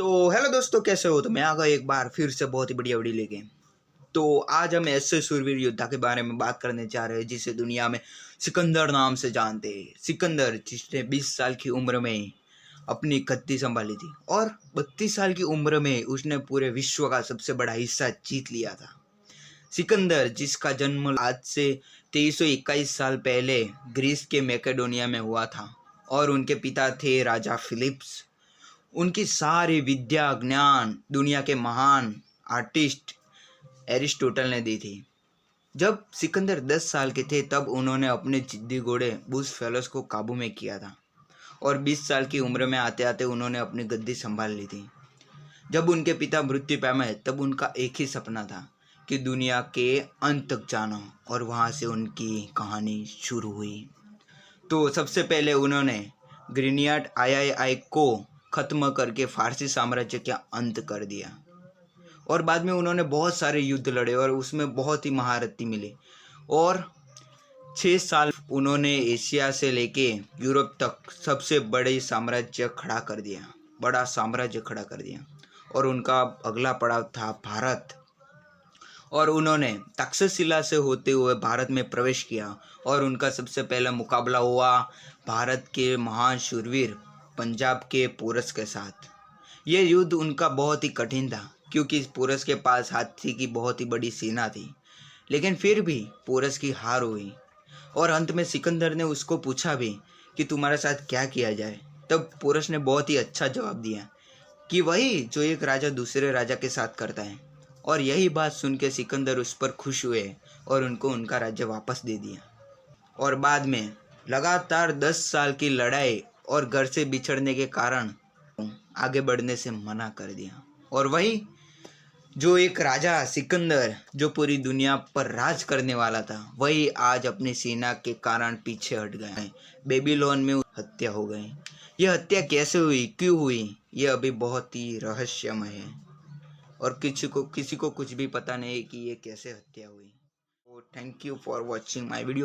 तो हेलो दोस्तों, कैसे हो? तो मैं आ गया एक बार फिर से बहुत ही बढ़िया वीडियो लेके। तो आज हम ऐसे सूरवीर योद्धा के बारे में बात करने जा रहे हैं जिसे दुनिया में सिकंदर नाम से जानते हैं। सिकंदर जिसने 20 साल की उम्र में अपनी गद्दी संभाली थी और 32 साल की उम्र में उसने पूरे विश्व का सबसे बड़ा हिस्सा जीत लिया था। सिकंदर जिसका जन्म आज से 2321 साल पहले ग्रीस के मैकेडोनिया में हुआ था और उनके पिता थे राजा फिलिप्स। उनकी सारी विद्या ज्ञान दुनिया के महान आर्टिस्ट एरिस्टोटल ने दी थी। जब सिकंदर 10 साल के थे तब उन्होंने अपने जिद्दी घोड़े बुसफेलस को काबू में किया था और 20 साल की उम्र में आते आते उन्होंने अपनी गद्दी संभाल ली थी। जब उनके पिता मृत्यु पाए तब उनका एक ही सपना था कि दुनिया के अंत तक जाना, और वहाँ से उनकी कहानी शुरू हुई। तो सबसे पहले उन्होंने ग्रीनियाट आई को ख़त्म करके फारसी साम्राज्य का अंत कर दिया और बाद में उन्होंने बहुत सारे युद्ध लड़े और उसमें बहुत ही महारथी मिली और 6 साल उन्होंने एशिया से लेके यूरोप तक सबसे बड़ा साम्राज्य खड़ा कर दिया और उनका अगला पड़ाव था भारत। और उन्होंने तक्षशिला से होते हुए भारत में प्रवेश किया और उनका सबसे पहला मुकाबला हुआ भारत के महान शूरवीर पंजाब के पोरस के साथ। ये युद्ध उनका बहुत ही कठिन था क्योंकि पोरस के पास हाथी की बहुत ही बड़ी सेना थी, लेकिन फिर भी पोरस की हार हुई और अंत में सिकंदर ने उसको पूछा भी कि तुम्हारे साथ क्या किया जाए। तब पोरस ने बहुत ही अच्छा जवाब दिया कि वही जो एक राजा दूसरे राजा के साथ करता है, और यही बात सुन के सिकंदर उस पर खुश हुए और उनको उनका राज्य वापस दे दिया। और बाद में लगातार 10 साल की लड़ाई और घर से बिछड़ने के कारण आगे बढ़ने से मना कर दिया। और वही जो एक राजा सिकंदर जो पूरी दुनिया पर राज करने वाला था, वही आज अपनी सेना के कारण पीछे हट गए। बेबीलोन में हत्या हो गई। यह हत्या कैसे हुई, क्यों हुई, यह अभी बहुत ही रहस्यमय है और किसी को कुछ भी पता नहीं कि ये कैसे हत्या हुई। Thank you for watching my video.